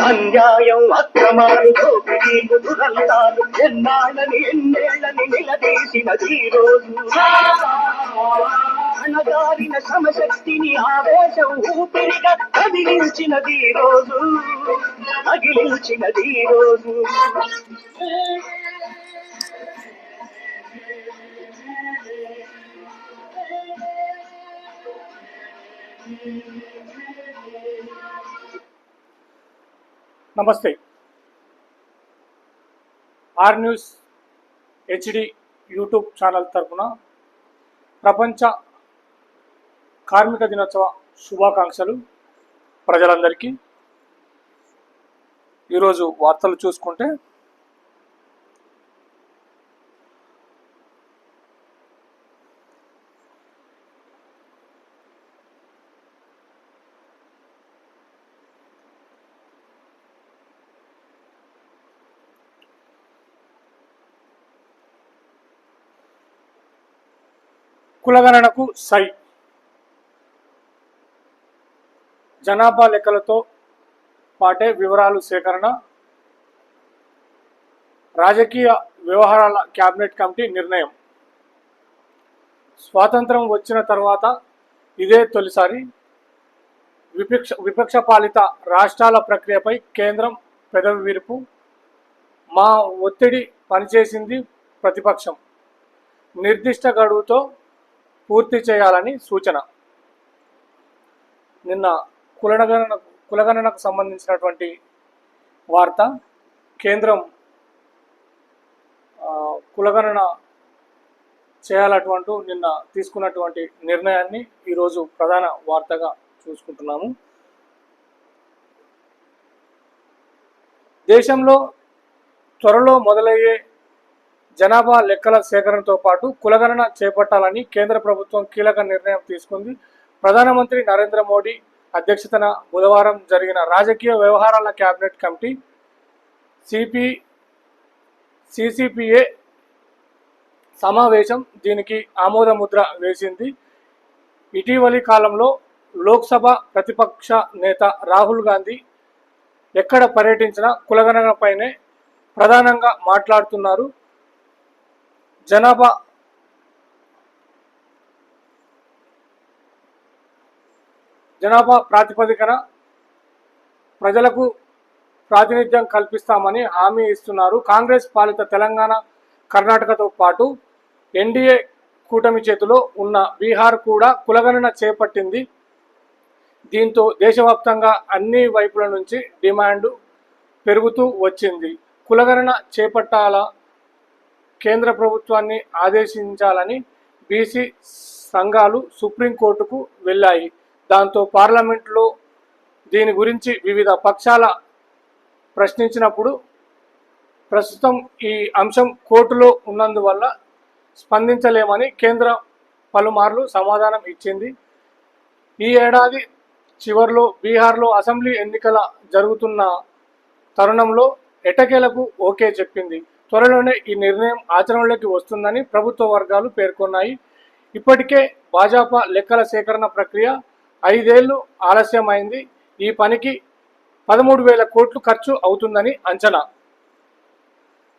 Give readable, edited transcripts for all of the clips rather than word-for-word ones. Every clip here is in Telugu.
అన్యాయం అక్రమాలు దోపిడీలు దురంతాలు ఎన్నేళ్లని నిలదీసినది ఈ రోజు. అణగారిన శ్రమశక్తిని ఆవేశం ఊపిరిగా కదిలించినది ఈ రోజు, తగిలించినది ఈ రోజు. నమస్తే. R news HD YouTube channel తరఫున ప్రపంచ కార్మిక దినోత్సవ శుభాకాంక్షలు ప్రజలందరికీ. ఈరోజు వార్తలు చూసుకుంటే, కులగణనకు సై, జనాభా లెక్కలతో పాటే వివరాలు సేకరణ, రాజకీయ వ్యవహారాల క్యాబినెట్ కమిటీ నిర్ణయం. స్వాతంత్రం వచ్చిన తర్వాత ఇదే తొలిసారి విపక్ష పాలిత రాష్ట్రాల ప్రక్రియపై కేంద్రం పెదవి విరుపు. మా ఒత్తిడి పనిచేసింది, ప్రతిపక్షం నిర్దిష్ట గడువుతో పూర్తి చేయాలని సూచన. నిన్న కులగణనకు సంబంధించినటువంటి వార్త. కేంద్రం కులగణన చేయాలటువంటి నిన్న తీసుకున్నటువంటి నిర్ణయాన్ని ఈరోజు ప్రధాన వార్తగా చూసుకుంటున్నాము. దేశంలో త్వరలో మొదలయ్యే జనాభా లెక్కల సేకరణతో పాటు కులగణన చేపట్టాలని కేంద్ర ప్రభుత్వం కీలక నిర్ణయం తీసుకుంది. ప్రధానమంత్రి నరేంద్ర మోడీ అధ్యక్షతన బుధవారం జరిగిన రాజకీయ వ్యవహారాల క్యాబినెట్ కమిటీ సిసిపిఏ సమావేశం దీనికి ఆమోద ముద్ర వేసింది. ఇటీవలి కాలంలో లోక్సభ ప్రతిపక్ష నేత రాహుల్ గాంధీ ఎక్కడ పర్యటించినా కులగణనపైనే ప్రధానంగా మాట్లాడుతున్నారు. జనాభా ప్రాతిపదికన ప్రజలకు ప్రాతినిధ్యం కల్పిస్తామని హామీ ఇస్తున్నారు. కాంగ్రెస్ పాలిత తెలంగాణ, కర్ణాటకతో పాటు ఎన్డీఏ కూటమి చేతిలో ఉన్న బీహార్ కూడా కులగణన చేపట్టింది. దీంతో దేశవ్యాప్తంగా అన్ని వైపుల నుంచి డిమాండ్ పెరుగుతూ వచ్చింది. కులగణన చేపట్టాలా, కేంద్ర ప్రభుత్వాన్ని ఆదేశించాలని బీసీ సంఘాలు సుప్రీంకోర్టుకు వెళ్ళాయి. దాంతో పార్లమెంట్లో దీని గురించి వివిధ పక్షాల ప్రశ్నించినప్పుడు ప్రస్తుతం ఈ అంశం కోర్టులో ఉన్నందువల్ల స్పందించలేమని కేంద్రం పలుమార్లు సమాధానం ఇచ్చింది. ఈ ఏడాది చివరిలో బీహార్లో అసెంబ్లీ ఎన్నికల జరుగుతున్న తరుణంలో ఎట్టకేలకు ఓకే చెప్పింది. త్వరలోనే ఈ నిర్ణయం ఆచరణలోకి వస్తుందని ప్రభుత్వ వర్గాలు పేర్కొన్నాయి. ఇప్పటికే భాజపా లెక్కల సేకరణ ప్రక్రియ 5 ఏళ్లు ఆలస్యమైంది. ఈ పనికి 13,000 కోట్లు ఖర్చు అవుతుందని అంచనా.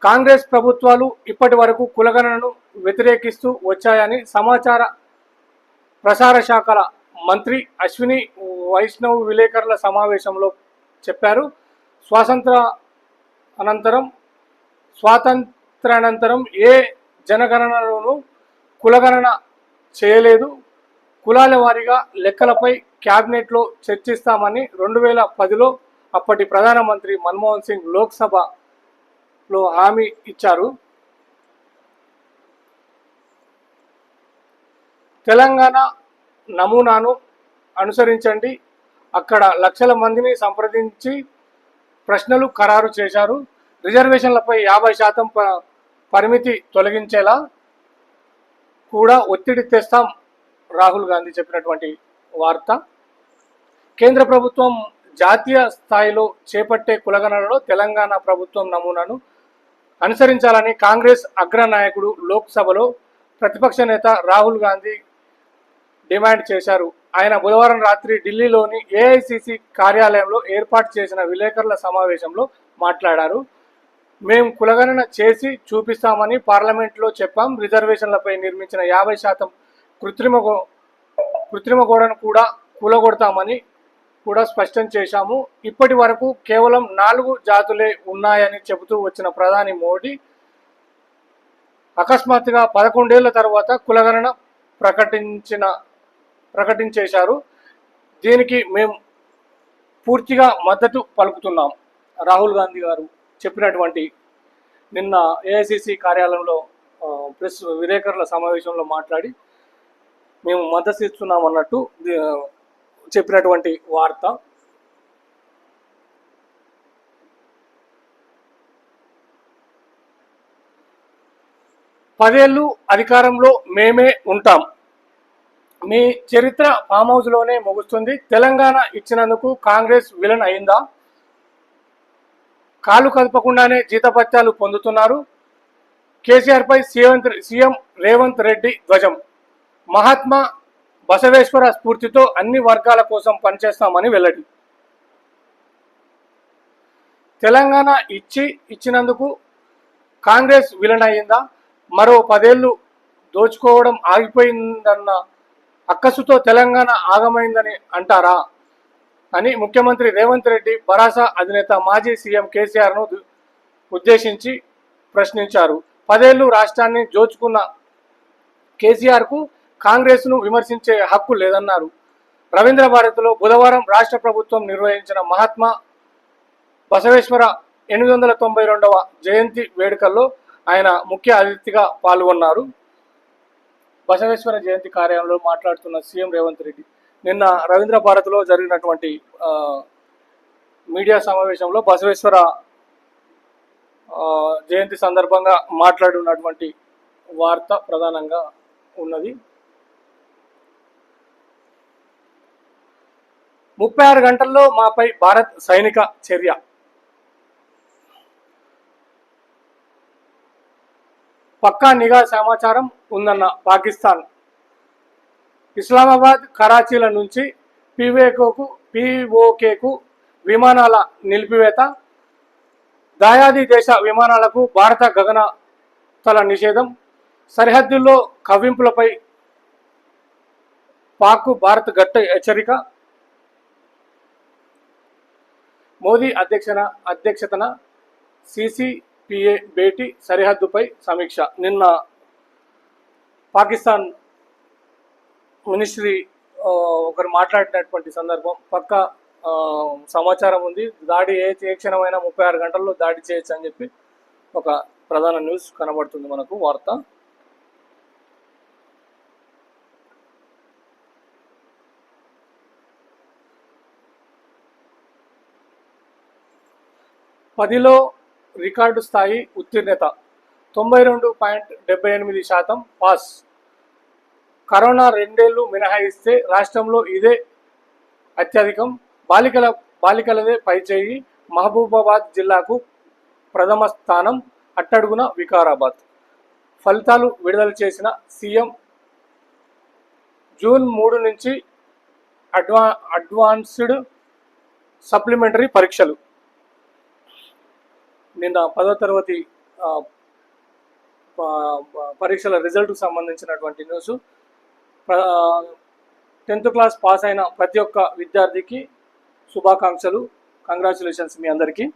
కాంగ్రెస్ ప్రభుత్వాలు ఇప్పటి వరకు కులగణనను వ్యతిరేకిస్తూ వచ్చాయని సమాచార ప్రసార శాఖల మంత్రి అశ్విని వైష్ణవ్ విలేకరుల సమావేశంలో చెప్పారు. స్వాతంత్రానంతరం ఏ జనగణనలోనూ కులగణన చేయలేదు. కులాల వారీగా లెక్కలపై క్యాబినెట్లో చర్చిస్తామని 2010లో అప్పటి ప్రధానమంత్రి మన్మోహన్ సింగ్ లోక్సభలో హామీ ఇచ్చారు. తెలంగాణ నమూనాను అనుసరించండి, అక్కడ లక్షల మందిని సంప్రదించి ప్రశ్నలు ఖరారు చేశారు. రిజర్వేషన్లపై 50% పరిమితి తొలగించేలా కూడా ఒత్తిడి తెస్తాం రాహుల్ గాంధీ చెప్పినటువంటి వార్త. కేంద్ర ప్రభుత్వం జాతీయ స్థాయిలో చేపట్టే కులగణనలో తెలంగాణ ప్రభుత్వం నమూనాను అనుసరించాలని కాంగ్రెస్ అగ్రనాయకుడు లోక్సభలో ప్రతిపక్ష నేత రాహుల్ గాంధీ డిమాండ్ చేశారు. ఆయన బుధవారం రాత్రి ఢిల్లీలోని ఏఐసిసి కార్యాలయంలో ఏర్పాటు చేసిన విలేకరుల సమావేశంలో మాట్లాడారు. మేము కులగణన చేసి చూపిస్తామని పార్లమెంట్లో చెప్పాం. రిజర్వేషన్లపై నిర్మించిన 50% కృత్రిమ గోడను కూడా కూలగొడతామని కూడా స్పష్టం చేశాము. ఇప్పటి వరకు కేవలం 4 జాతులే ఉన్నాయని చెబుతూ వచ్చిన ప్రధాని మోడీ అకస్మాత్తుగా 11 ఏళ్ల తర్వాత కులగణన ప్రకటించేశారు. దీనికి మేము పూర్తిగా మద్దతు పలుకుతున్నాం. రాహుల్ గాంధీ గారు చెప్పినటువంటి నిన్న ఏఐసిసి కార్యాలయంలో ప్రెస్ విలేకరుల సమావేశంలో మాట్లాడి మేము మద్దతు ఇస్తున్నాం అన్నట్టు చెప్పినటువంటి వార్త. పదేళ్ళు అధికారంలో మేమే ఉంటాం. మీ చరిత్ర ఫామ్ హౌస్లోనే ముగుస్తుంది. తెలంగాణ ఇచ్చినందుకు కాంగ్రెస్ విలన్ అయిందా? కాలు కదపకుండానే జీతభత్యాలు పొందుతున్నారు. కేసీఆర్పై సీఎం రేవంత్ రెడ్డి ధ్వజం. మహాత్మా బసవేశ్వర స్ఫూర్తితో అన్ని వర్గాల కోసం పనిచేస్తామని వెల్లడి. తెలంగాణ ఇచ్చినందుకు కాంగ్రెస్ విలన్ అయిందా? మరో 10 ఏళ్లు దోచుకోవడం ఆగిపోయిందన్న అక్కసుతో తెలంగాణ ఆగమైందని అంటారా అని ముఖ్యమంత్రి రేవంత్ రెడ్డి భరాస అధినేత మాజీ సీఎం కేసీఆర్ను ఉద్దేశించి ప్రశ్నించారు. 10 ఏళ్లు రాష్ట్రాన్ని దోచుకున్న కేసీఆర్కు కాంగ్రెస్ను విమర్శించే హక్కు లేదన్నారు. రవీంద్ర భారతిలో బుధవారం రాష్ట్ర ప్రభుత్వం నిర్వహించిన మహాత్మా బసవేశ్వర 892వ జయంతి వేడుకల్లో ఆయన ముఖ్య అతిథిగా పాల్గొన్నారు. బసవేశ్వర జయంతి కార్యాలయంలో మాట్లాడుతున్న సీఎం రేవంత్ రెడ్డి నిన్న రవీంద్ర భారతిలో జరిగినటువంటి మీడియా సమావేశంలో బసవేశ్వర జయంతి సందర్భంగా మాట్లాడినటువంటి వార్త ప్రధానంగా ఉన్నది. 36 గంటల్లో మాపై భారత్ సైనిక చర్య. పక్కా నిఘా సమాచారం ఉందన్న పాకిస్తాన్. ఇస్లామాబాద్, కరాచీల నుంచి పిఓకేకు విమానాల నిలిపివేత. దాయాది దేశ విమానాలకు భారత గగనతల నిషేధం. సరిహద్దుల్లో కవ్వింపులపై పాక్కు భారత్ గట్టి హెచ్చరిక. మోదీ అధ్యక్షతన సిసిపిఏ భేటీ, సరిహద్దుపై సమీక్ష. నిన్న పాకిస్తాన్ మినిస్ట్రీ ఒకరు మాట్లాడినటువంటి సందర్భం పక్క సమాచారం ఉంది. దాడి ఏ క్షణమైనా 36 గంటల్లో దాడి చేయొచ్చు అని చెప్పి ఒక ప్రధాన న్యూస్ కనబడుతుంది మనకు వార్త. పదిలో రికార్డు స్థాయి ఉత్తీర్ణత 92.78% పాస్. కరోనా 2 ఏళ్లు మినహాయిస్తే రాష్ట్రంలో ఇదే అత్యధికం. బాలికలదే పైచేయి. మహబూబాబాద్ జిల్లాకు ప్రథమ స్థానం, అట్టడుగున వికారాబాద్. ఫలితాలు విడుదల చేసిన సీఎం. జూన్ 3 నుంచి అడ్వాన్స్డ్ సప్లిమెంటరీ పరీక్షలు. నిన్న 10వ తరగతి పరీక్షల రిజల్ట్కు సంబంధించినటువంటి న్యూస్. 10th క్లాస్ పాస్ అయిన ప్రతి ఒక్క విద్యార్థికి శుభాకాంక్షలు. కంగ్రాచులేషన్స్ మీ అందరికీ.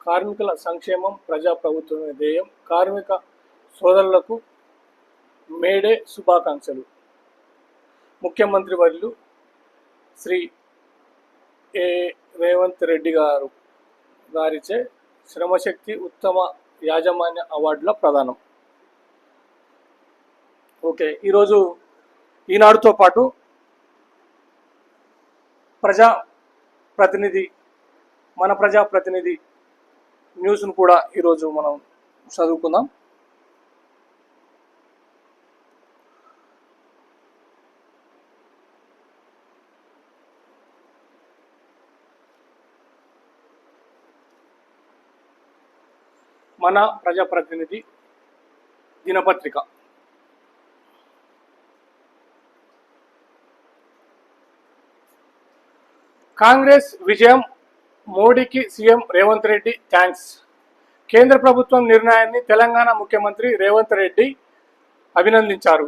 కార్మికుల సంక్షేమం ప్రజాప్రభుత్వమే ధ్యేయం. కార్మిక సోదరులకు మేడే శుభాకాంక్షలు. ముఖ్యమంత్రి వర్యులు శ్రీ రేవంత్ రెడ్డి గారిచే శ్రమశక్తి ఉత్తమ యాజమాన్య అవార్డుల ప్రదానం. ఓకే, ఈరోజు ఈనాడుతో పాటు మన ప్రజాప్రతినిధి న్యూస్ను కూడా ఈరోజు మనం చదువుకుందాం. మన ప్రజాప్రతినిధి దినపత్రిక. కాంగ్రెస్ విజయం, మోడీకి సీఎం రేవంత్ రెడ్డి థ్యాంక్స్. కేంద్ర ప్రభుత్వం నిర్ణయాన్ని తెలంగాణ ముఖ్యమంత్రి రేవంత్ రెడ్డి అభినందించారు.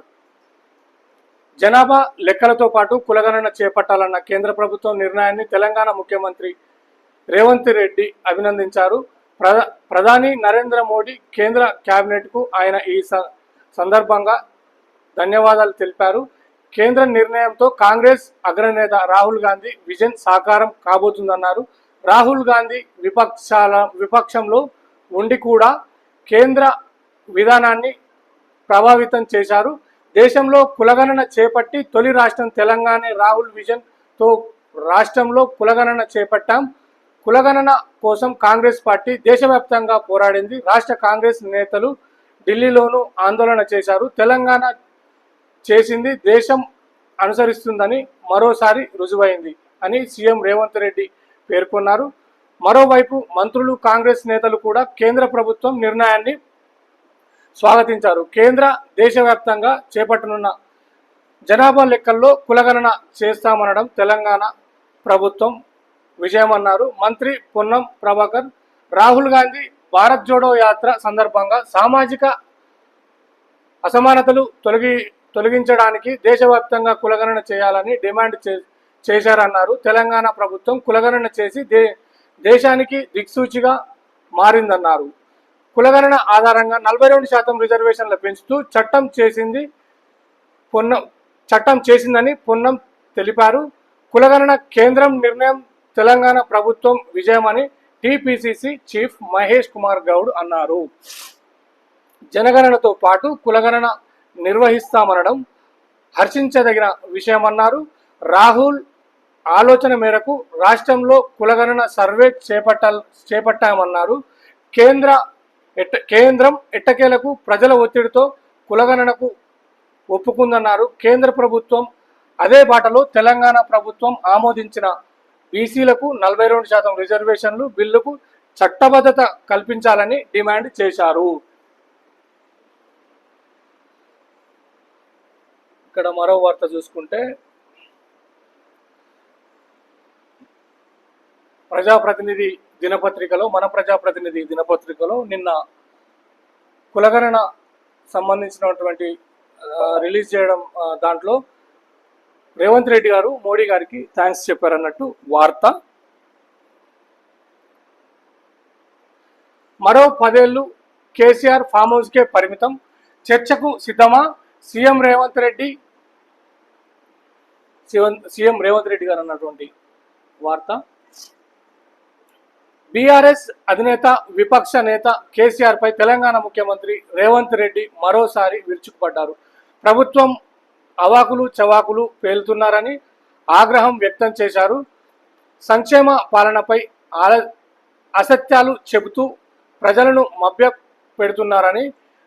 జనాభా లెక్కలతో పాటు కులగణన చేపట్టాలన్న కేంద్ర ప్రభుత్వం నిర్ణయాన్ని తెలంగాణ ముఖ్యమంత్రి రేవంత్ రెడ్డి అభినందించారు. ప్రధాని నరేంద్ర మోడీ, కేంద్ర కేబినెట్కు ఆయన ఈ సందర్భంగా ధన్యవాదాలు తెలిపారు. కేంద్ర నిర్ణయంతో కాంగ్రెస్ అగ్రనేత రాహుల్ గాంధీ విజన్ సాకారం కాబోతుందన్నారు. రాహుల్ గాంధీ విపక్షంలో ఉండి కూడా కేంద్ర విధానాన్ని ప్రభావితం చేశారు. దేశంలో కులగణన చేపట్టి తొలి రాష్ట్రం తెలంగాణ. రాహుల్ విజన్తో రాష్ట్రంలో కులగణన చేపట్టాం. కులగణన కోసం కాంగ్రెస్ పార్టీ దేశవ్యాప్తంగా పోరాడింది. రాష్ట్ర కాంగ్రెస్ నేతలు ఢిల్లీలోనూ ఆందోళన చేశారు. తెలంగాణ చేసింది దేశం అనుసరిస్తుందని మరోసారి రుజువైంది అని సీఎం రేవంత్ రెడ్డి పేర్కొన్నారు. మరోవైపు మంత్రులు, కాంగ్రెస్ నేతలు కూడా కేంద్ర ప్రభుత్వం నిర్ణయాన్ని స్వాగతించారు. కేంద్ర దేశవ్యాప్తంగా చేపట్టనున్న జనాభా లెక్కల్లో కులగణన చేస్తామనడం తెలంగాణ ప్రభుత్వం విజయమన్నారు మంత్రి పొన్నం ప్రభాకర్. రాహుల్ గాంధీ భారత్ జోడో యాత్ర సందర్భంగా సామాజిక అసమానతలు తొలగించడానికి దేశవ్యాప్తంగా కులగణన చేయాలని డిమాండ్ చేశారన్నారు. తెలంగాణ ప్రభుత్వం కులగణన చేసి దేశానికి దిక్సూచిగా మారిందన్నారు. కులగణన ఆధారంగా 42% రిజర్వేషన్లు పెంచుతూ చట్టం చేసిందని పొన్నం తెలిపారు. కులగణన కేంద్రం నిర్ణయం తెలంగాణ ప్రభుత్వం విజయమని టీపీసీసీ చీఫ్ మహేష్ కుమార్ గౌడ్ అన్నారు. జనగణనతో పాటు కులగణన నిర్వహిస్తామనడం హర్షించదగిన విషయమన్నారు. రాహుల్ ఆలోచన మేరకు రాష్ట్రంలో కులగణన సర్వే చేపట్టామన్నారు. కేంద్రం ఎట్టకేలకు ప్రజల ఒత్తిడితో కులగణనకు ఒప్పుకుందన్నారు. కేంద్ర ప్రభుత్వం అదే బాటలో తెలంగాణ ప్రభుత్వం ఆమోదించిన బీసీలకు 42% రిజర్వేషన్లు బిల్లుకు చట్టబద్ధత కల్పించాలని డిమాండ్ చేశారు. ఇక్కడ మరో వార్త చూసుకుంటే, ప్రజాప్రతినిధి దినపత్రికలో, మన ప్రజాప్రతినిధి దినపత్రికలో నిన్న కులగణన సంబంధించినటువంటి రిలీజ్ చేయడం, దాంట్లో రేవంత్ రెడ్డి గారు మోడీ గారికి థ్యాంక్స్ చెప్పారన్నట్టు వార్త. మరో 10 ఏళ్లు కేసీఆర్ ఫామ్ హౌస్కే పరిమితం, చర్చకు సిద్ధమా? సీఎం రేవంత్ రెడ్డి గారు అన్నటువంటి వార్త. బీఆర్ఎస్ అధినేత, విపక్ష నేత కేసీఆర్ పై తెలంగాణ ముఖ్యమంత్రి రేవంత్ రెడ్డి మరోసారి విరుచుకుపడ్డారు. ప్రభుత్వం అవాకులు చవాకులు పేలుతున్నారని ఆగ్రహం వ్యక్తం చేశారు. సంక్షేమ పాలనపై అసత్యాలు చెబుతూ ప్రజలను మభ్య పెడుతున్నారని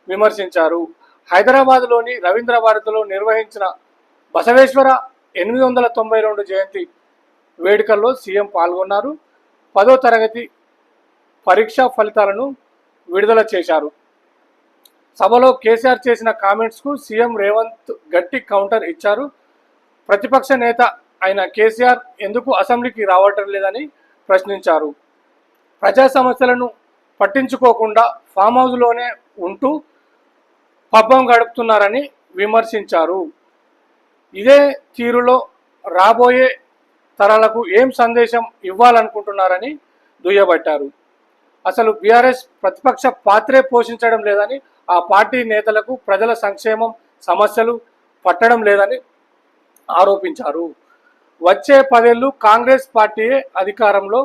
విమర్శించారు. హైదరాబాద్లోని రవీంద్ర భారతిలో నిర్వహించిన బసవేశ్వర 892 జయంతి వేడుకల్లో సీఎం పాల్గొన్నారు. 10వ తరగతి పరీక్షా ఫలితాలను విడుదల చేశారు. సభలో కేసీఆర్ చేసిన కామెంట్స్కు సీఎం రేవంత్ గట్టి కౌంటర్ ఇచ్చారు. ప్రతిపక్ష నేత అయిన కేసీఆర్ ఎందుకు అసెంబ్లీకి రావటం లేదని ప్రశ్నించారు. ప్రజా సమస్యలను పట్టించుకోకుండా ఫామ్ హౌస్లోనే ఉంటూ పబ్బం గడుపుతున్నారని విమర్శించారు. ఇదే తీరులో రాబోయే తరాలకు ఏం సందేశం ఇవ్వాలనుకుంటున్నారని దుయ్యబట్టారు. అసలు బీఆర్ఎస్ ప్రతిపక్ష పాత్రే పోషించడం లేదని, ఆ పార్టీ నేతలకు ప్రజల సంక్షేమం సమస్యలు పట్టడం లేదని ఆరోపించారు. వచ్చే 10 ఏళ్లు కాంగ్రెస్ పార్టీయే అధికారంలో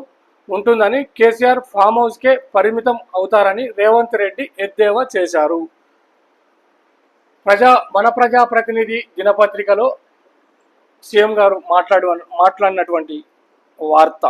ఉంటుందని, కేసీఆర్ ఫామ్ హౌస్కే పరిమితం అవుతారని రేవంత్ రెడ్డి ఎద్దేవా చేశారు. మన ప్రజాప్రతినిధి దినపత్రికలో సీఎం గారు మాట్లాడినటువంటి వార్త.